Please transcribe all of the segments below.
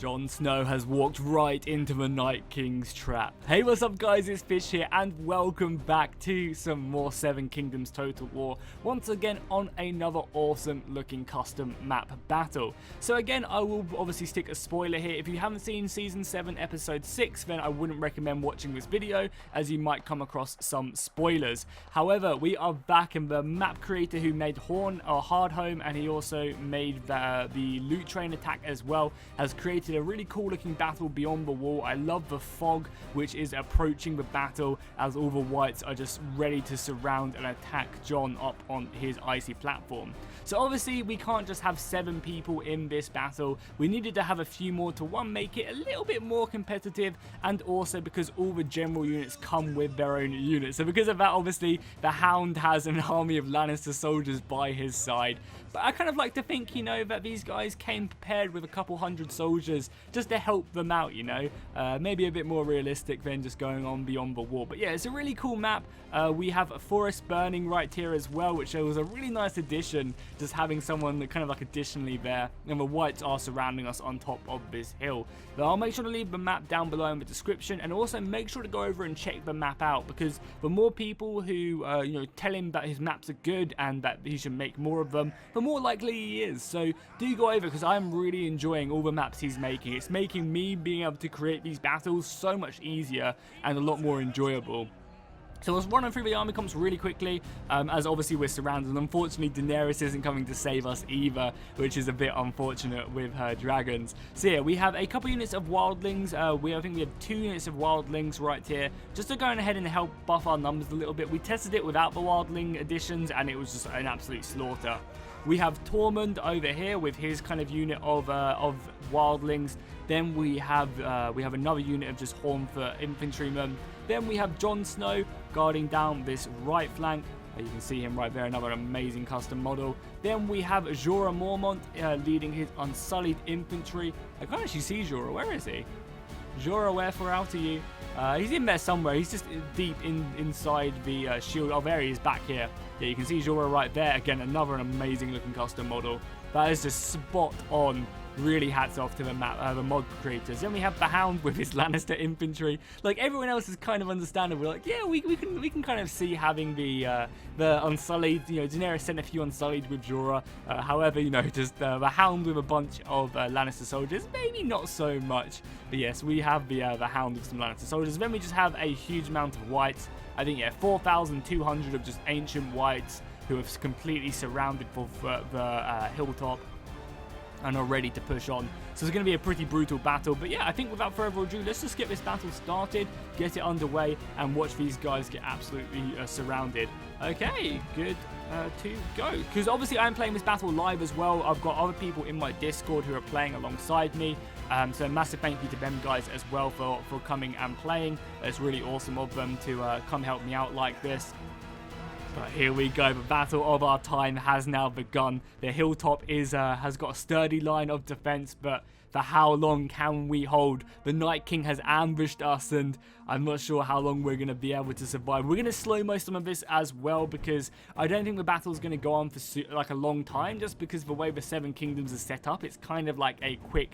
Jon Snow has walked right into the Night King's trap. Hey, what's up guys, it's Fish here and welcome back to some more Seven Kingdoms Total War, once again on another awesome looking custom map battle. So again, I will obviously stick a spoiler here. If you haven't seen Season 7 Episode 6, then I wouldn't recommend watching this video as you might come across some spoilers. However, we are back and the map creator who made Hardhome and he also made the loot train attack as well has created a really cool looking battle beyond the wall. I love the fog which is approaching the battle as all the whites are just ready to surround and attack Jon up on his icy platform. So obviously we can't just have 7 people in this battle. We needed to have a few more to make it a little bit more competitive, and also because all the general units come with their own units. So because of that, obviously the Hound has an army of Lannister soldiers by his side. But I kind of like to think, you know, that these guys came prepared with a couple hundred soldiers just to help them out, you know. Maybe a bit more realistic than just going on beyond the wall. But yeah, it's a really cool map. We have a forest burning right here as well, which was a really nice addition, just having someone kind of like additionally there. And the whites are surrounding us on top of this hill. But I'll make sure to leave the map down below in the description, and also make sure to go over and check the map out, because the more people who you know, tell him that his maps are good and that he should make more of them, the more likely he is. So do go over, because I'm really enjoying all the maps he's making. It's making me being able to create these battles so much easier and a lot more enjoyable. So let's run through the army comps really quickly, as obviously we're surrounded, and unfortunately Daenerys isn't coming to save us either, which is a bit unfortunate with her dragons. So yeah, we have a couple units of wildlings. I think we have 2 units of wildlings right here, just to go ahead and help buff our numbers a little bit. We tested it without the wildling additions, and it was just an absolute slaughter. We have Tormund over here with his kind of unit of wildlings. Then we have another unit of just Hornfoot infantrymen. Then we have Jon Snow guarding down this right flank. You can see him right there, another amazing custom model. Then we have Jorah Mormont leading his Unsullied infantry. I can't actually see Jorah. Where is he? Jorah, wherefore out are you? He's in there somewhere. He's just deep inside the shield. Oh, there he is, back here. Yeah, you can see Jorah right there. Again, another amazing looking custom model. That is just spot on. Really hats off to the mod creators. Then we have the Hound with his Lannister infantry. Like, everyone else is kind of understandable. Like, yeah, we can kind of see having the Unsullied. You know, Daenerys sent a few Unsullied with Jorah. However, you know, just the Hound with a bunch of Lannister soldiers, maybe not so much. But yes, we have the Hound with some Lannister soldiers. Then we just have a huge amount of whites. I think, yeah, 4,200 of just ancient whites who have completely surrounded the hilltop and are ready to push on. So it's going to be a pretty brutal battle. But yeah, I think without further ado, let's just get this battle started, get it underway, and watch these guys get absolutely surrounded. Okay, good to go. Because obviously I'm playing this battle live as well. I've got other people in my Discord who are playing alongside me. So massive thank you to them guys as well for coming and playing. It's really awesome of them to come help me out like this. But here we go, the battle of our time has now begun. The hilltop has got a sturdy line of defense, but for how long can we hold? The Night King has ambushed us, and I'm not sure how long we're going to be able to survive. We're going to slow-mo some of this as well, because I don't think the battle's going to go on for like a long time, just because the way the Seven Kingdoms is set up, it's kind of like a quick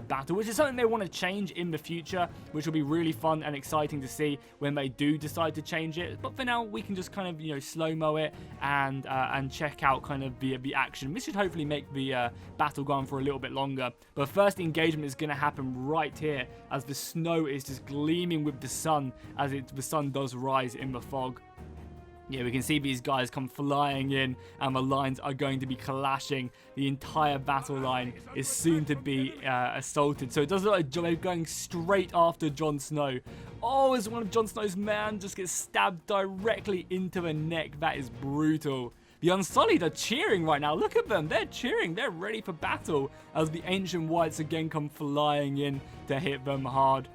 battle, which is something they want to change in the future, which will be really fun and exciting to see when they do decide to change it. But for now, we can just kind of, you know, slow-mo it and check out kind of the action. This should hopefully make the battle go on for a little bit longer. But first, the engagement is going to happen right here as the snow is just gleaming with the sun as the sun does rise in the fog. Yeah, we can see these guys come flying in, and the lines are going to be clashing. The entire battle line is soon to be assaulted. So it does look like they're going straight after Jon Snow. Oh, as one of Jon Snow's men just gets stabbed directly into the neck. That is brutal. The Unsullied are cheering right now. Look at them. They're cheering. They're ready for battle as the Ancient Whites again come flying in to hit them hard.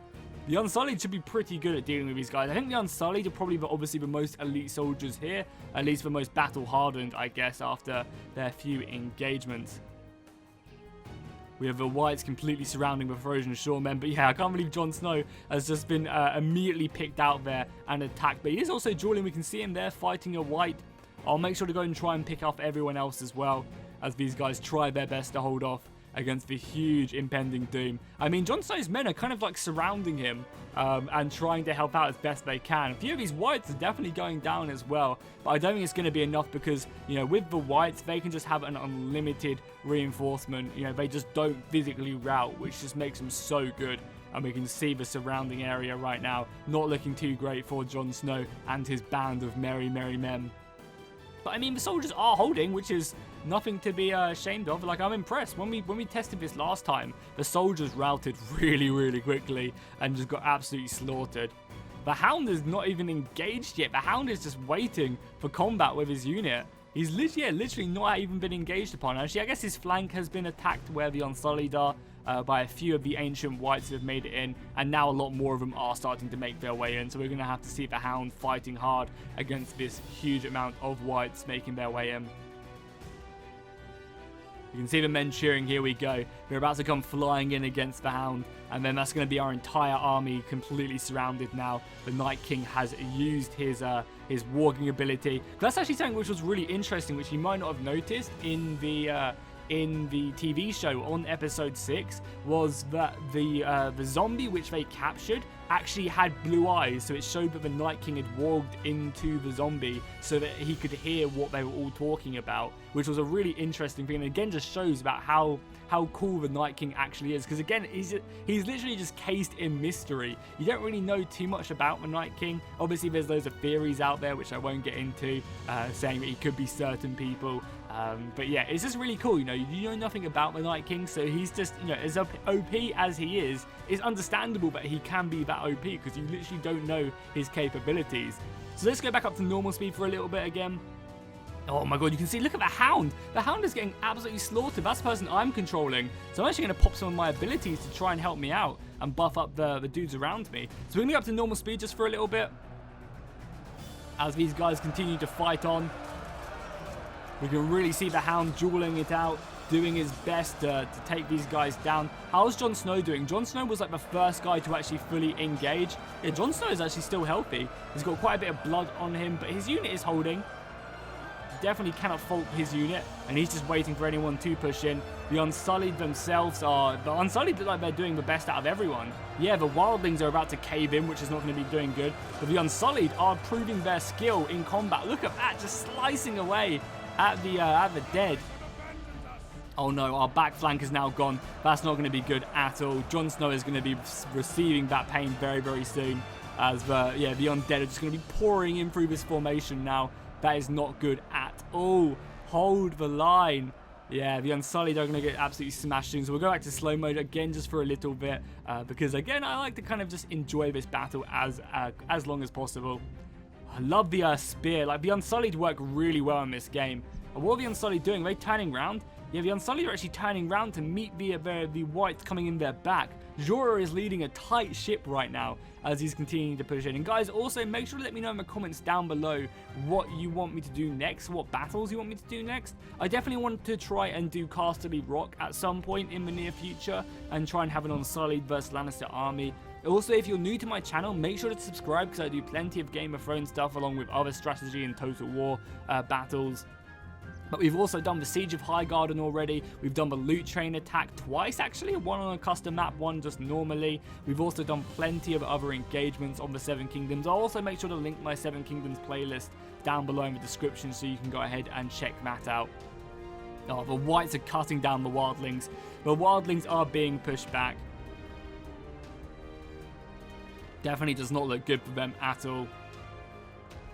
The Unsullied should be pretty good at dealing with these guys. I think the Unsullied are probably obviously the most elite soldiers here. At least the most battle-hardened, I guess, after their few engagements. We have the whites completely surrounding the frozen shoremen. But yeah, I can't believe Jon Snow has just been immediately picked out there and attacked. But he is also dueling. We can see him there fighting a white. I'll make sure to go and try and pick off everyone else as well, as these guys try their best to hold off against the huge impending doom. I mean, Jon Snow's men are kind of like surrounding him and trying to help out as best they can. A few of these whites are definitely going down as well, but I don't think it's going to be enough because, you know, with the whites, they can just have an unlimited reinforcement. You know, they just don't physically rout, which just makes them so good. And we can see the surrounding area right now not looking too great for Jon Snow and his band of merry, merry men. But I mean, the soldiers are holding, which is nothing to be ashamed of. Like, I'm impressed. When we tested this last time, the soldiers routed really, really quickly and just got absolutely slaughtered. The Hound is not even engaged yet. The Hound is just waiting for combat with his unit. He's literally not even been engaged upon. Actually, I guess his flank has been attacked where the Unsullied are by a few of the ancient whites who have made it in, and now a lot more of them are starting to make their way in. So we're going to have to see the Hound fighting hard against this huge amount of whites making their way in. You can see the men cheering. Here we go. They're about to come flying in against the Hound, and then that's going to be our entire army completely surrounded now. The Night King has used his warging ability. That's actually something which was really interesting, which you might not have noticed in the TV show on episode 6, was that the zombie which they captured actually had blue eyes, so it showed that the Night King had warged into the zombie so that he could hear what they were all talking about, which was a really interesting thing, and again just shows about how cool the Night King actually is, because again he's literally just cased in mystery. You don't really know too much about the Night King. Obviously there's loads of theories out there which I won't get into, saying that he could be certain people, but yeah, it's just really cool. You know nothing about the Night King, so he's just, you know, as OP as he is, it's understandable that he can be that OP because you literally don't know his capabilities. So let's go back up to normal speed for a little bit again. Oh my god, you can see, look at the Hound. The Hound is getting absolutely slaughtered. That's the person I'm controlling. So I'm actually going to pop some of my abilities to try and help me out and buff up the dudes around me. So we're going to go up to normal speed just for a little bit as these guys continue to fight on. We can really see the Hound dueling it out, doing his best to take these guys down. How's Jon Snow doing? Jon Snow was like the first guy to actually fully engage. Yeah, Jon Snow is actually still healthy. He's got quite a bit of blood on him, but his unit is holding. Definitely cannot fault his unit, and he's just waiting for anyone to push in. The Unsullied themselves are... The Unsullied look like they're doing the best out of everyone. Yeah, the Wildlings are about to cave in, which is not going to be doing good. But the Unsullied are proving their skill in combat. Look at that, just slicing away at the dead. Oh no, our back flank is now gone. That's not going to be good at all. Jon Snow is going to be receiving that pain very, very soon. As the undead are just going to be pouring in through this formation now. That is not good at all. Hold the line. Yeah, the Unsullied are going to get absolutely smashed in. So we'll go back to slow mode again just for a little bit. Because again, I like to kind of just enjoy this battle as long as possible. I love the spear. Like, the Unsullied work really well in this game. And what are the Unsullied doing? Are they turning round? Yeah, the Unsullied are actually turning round to meet the whites coming in their back. Jorah is leading a tight ship right now as he's continuing to push in. And guys, also make sure to let me know in the comments down below what you want me to do next, what battles you want me to do next. I definitely want to try and do Casterly Rock at some point in the near future and try and have an Unsullied versus Lannister army. Also, if you're new to my channel, make sure to subscribe because I do plenty of Game of Thrones stuff along with other strategy and Total War battles. But we've also done the Siege of Highgarden already. We've done the Loot Train attack twice, actually. One on a custom map, one just normally. We've also done plenty of other engagements on the Seven Kingdoms. I'll also make sure to link my Seven Kingdoms playlist down below in the description so you can go ahead and check that out. Oh, the whites are cutting down the Wildlings. The Wildlings are being pushed back. Definitely does not look good for them at all.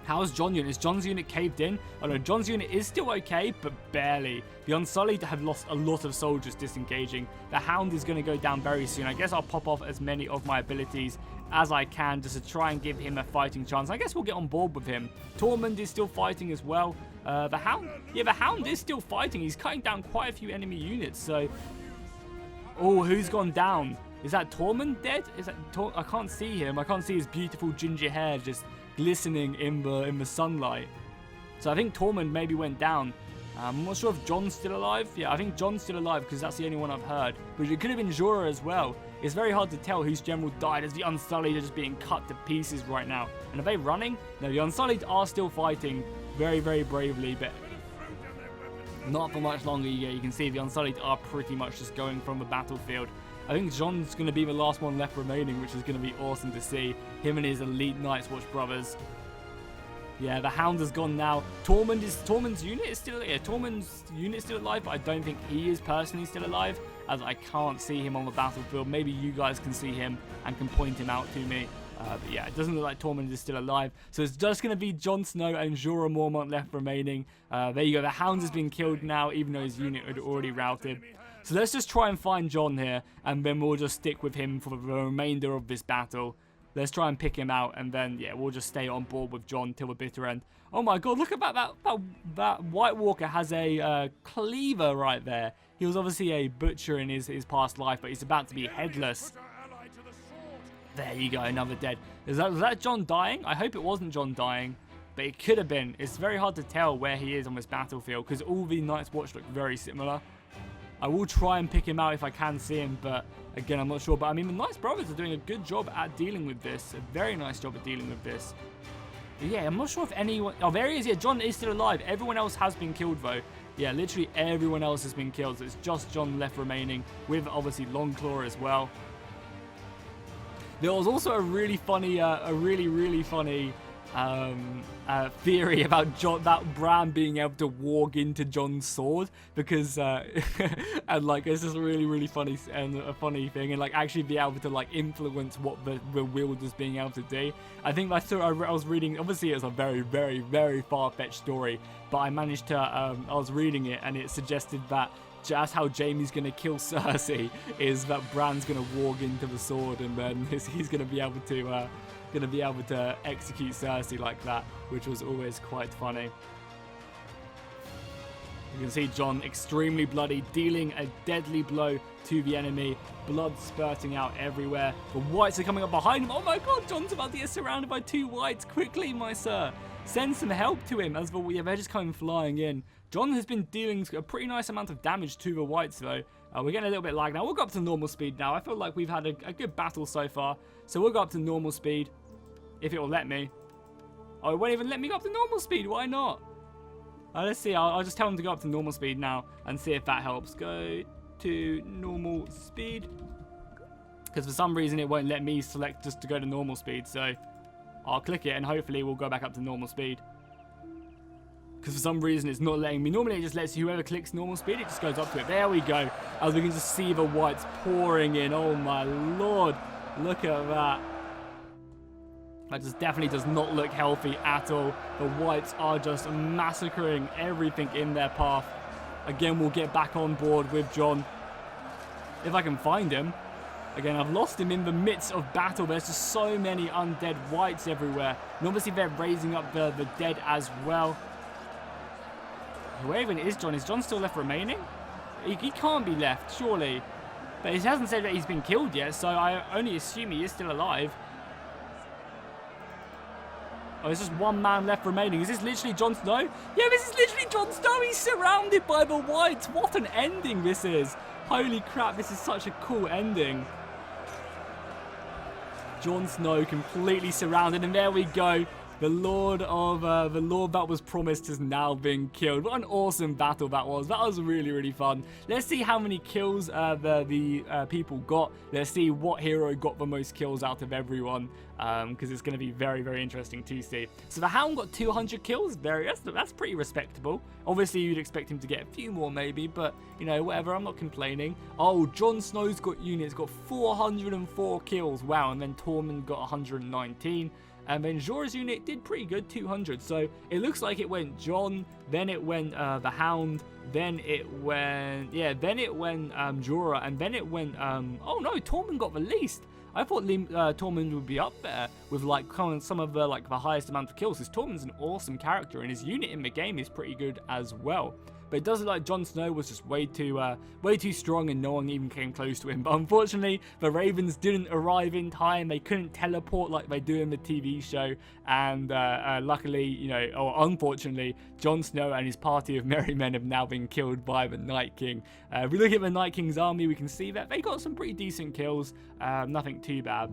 How's Jon's unit? Is Jon's unit caved in? Oh no, Jon's unit is still okay, but barely. The Unsullied have lost a lot of soldiers disengaging. The Hound is going to go down very soon. I guess I'll pop off as many of my abilities as I can just to try and give him a fighting chance. I guess we'll get on board with him. Tormund is still fighting as well. The Hound? Yeah, the Hound is still fighting. He's cutting down quite a few enemy units, so... Oh, who's gone down? Is that Tormund dead? Is that I can't see him. I can't see his beautiful ginger hair just glistening in the sunlight. So I think Tormund maybe went down. I'm not sure if Jon's still alive. Yeah, I think Jon's still alive because that's the only one I've heard. But it could have been Jorah as well. It's very hard to tell whose general died as the Unsullied are just being cut to pieces right now. And are they running? No, the Unsullied are still fighting very, very bravely. But Not for much longer. Yeah, you can see the Unsullied are pretty much just going from the battlefield. I think John's going to be the last one left remaining, which is going to be awesome to see. Him and his elite Night's Watch brothers. Yeah, the Hound has gone now. Tormund's unit is still alive, but I don't think he is personally still alive, as I can't see him on the battlefield. Maybe you guys can see him and can point him out to me. But yeah, it doesn't look like Tormund is still alive. So it's just going to be Jon Snow and Jorah Mormont left remaining. There you go. The Hound has been killed now, even though his unit had already routed. So let's just try and find Jon here, and then we'll just stick with him for the remainder of this battle. Let's try and pick him out, and then, yeah, we'll just stay on board with Jon till the bitter end. Oh my god, look at that White Walker has a cleaver right there. He was obviously a butcher in his past life, but he's about to be headless. There you go, another dead. Was that Jon dying? I hope it wasn't Jon dying, but it could have been. It's very hard to tell where he is on this battlefield, because all the Night's Watch look very similar. I will try and pick him out if I can see him, but again, I'm not sure. But I mean, the Night's Brothers are doing a good job at dealing with this. A very nice job at dealing with this. But yeah, I'm not sure if anyone... Oh, there he is. Yeah, Jon is still alive. Everyone else has been killed, though. Yeah, literally everyone else has been killed. So it's just Jon left remaining, with obviously Longclaw as well. There was also a really funny, really funny theory about Bran being able to walk into Jon's sword, because and like it's just really funny and a funny thing, and like actually be able to like influence what the wielder's being able to do. I think I was reading, obviously it was a very far-fetched story, but I managed to I was reading it, and it suggested that just how Jaime's going to kill Cersei is that Bran's going to walk into the sword, and then he's going to be able to execute Cersei like that, which was always quite funny. You can see Jon extremely bloody, dealing a deadly blow to the enemy, blood spurting out everywhere. The Whites are coming up behind him. Oh my god, Jon's about to get surrounded by 2 Whites. Quickly, my sir. Send some help to him, as they're just coming flying in. Jon has been dealing a pretty nice amount of damage to the Whites, though. We're getting a little bit lag now. We'll go up to normal speed now. I feel like we've had a good battle so far. So we'll go up to normal speed, if it will let me. Oh, it won't even let me go up to normal speed. Why not? Let's see. I'll just tell him to go up to normal speed now and see if that helps. Go to normal speed. Because for some reason it won't let me select just to go to normal speed. So I'll click it and hopefully we'll go back up to normal speed. Because for some reason it's not letting me. Normally it just lets you, whoever clicks normal speed, it just goes up to it. There we go. As we can just see the Whites pouring in. Oh my lord. Look at that. That just definitely does not look healthy at all. The Whites are just massacring everything in their path. Again, we'll get back on board with Jon. If I can find him. Again, I've lost him in the midst of battle. There's just so many undead Whites everywhere. And obviously they're raising up the dead as well. Where even is Jon? Is Jon still left remaining? He can't be left, surely. But it hasn't said that he's been killed yet, so I only assume he is still alive. Oh, there's just 1 man left remaining. Is this literally Jon Snow? Yeah, this is literally Jon Snow. He's surrounded by the Whites. What an ending this is. Holy crap, this is such a cool ending. Jon Snow completely surrounded, and there we go. The Lord that was promised has now been killed. What an awesome battle that was. That was really fun. Let's see how many kills the people got. Let's see what hero got the most kills out of everyone. Because it's going to be very interesting to see. So the Hound got 200 kills. That's pretty respectable. Obviously, you'd expect him to get a few more maybe, but, you know, whatever. I'm not complaining. Oh, Jon Snow's got 404 kills. Wow, and then Tormund got 119. And then Jorah's unit did pretty good, 200. So it looks like it went Jon, then it went the Hound, then it went Jorah, and then it went oh no, Tormund got the least. I thought Tormund would be up there with like some of the the highest amount of kills, because Tormund's an awesome character and his unit in the game is pretty good as well. But it does look like Jon Snow was just way too strong and no one even came close to him. But unfortunately, the Ravens didn't arrive in time. They couldn't teleport like they do in the TV show. And luckily, you know, or unfortunately, Jon Snow and his party of merry men have now been killed by the Night King. If we look at the Night King's army, we can see that they got some pretty decent kills. Nothing too bad.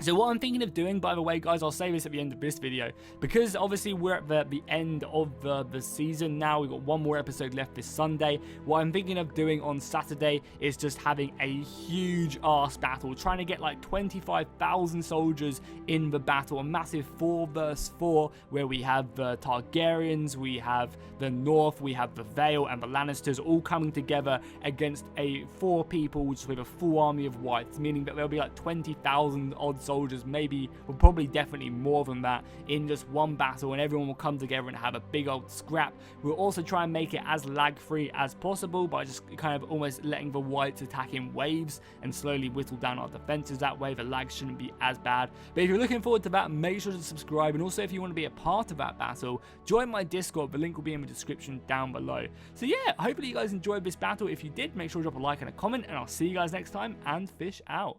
So what I'm thinking of doing, by the way, guys, I'll say this at the end of this video, because obviously we're at the end of the season now. We've got one more episode left this Sunday. What I'm thinking of doing on Saturday is just having a huge ass battle, trying to get like 25,000 soldiers in the battle, a massive 4 versus 4, where we have the Targaryens, we have the North, we have the Vale and the Lannisters all coming together against 4 peoples with a full army of whites, meaning that there'll be like 20,000 odd soldiers, maybe, or probably definitely more than that, in just one battle, and everyone will come together and have a big old scrap. We'll also try and make it as lag free as possible by just kind of almost letting the whites attack in waves and slowly whittle down our defenses. That way the lag shouldn't be as bad. But if you're looking forward to that, make sure to subscribe, and also if you want to be a part of that battle, join my Discord. The link will be in the description down below. So yeah, hopefully you guys enjoyed this battle. If you did, make sure to drop a like and a comment, and I'll see you guys next time, and fish out.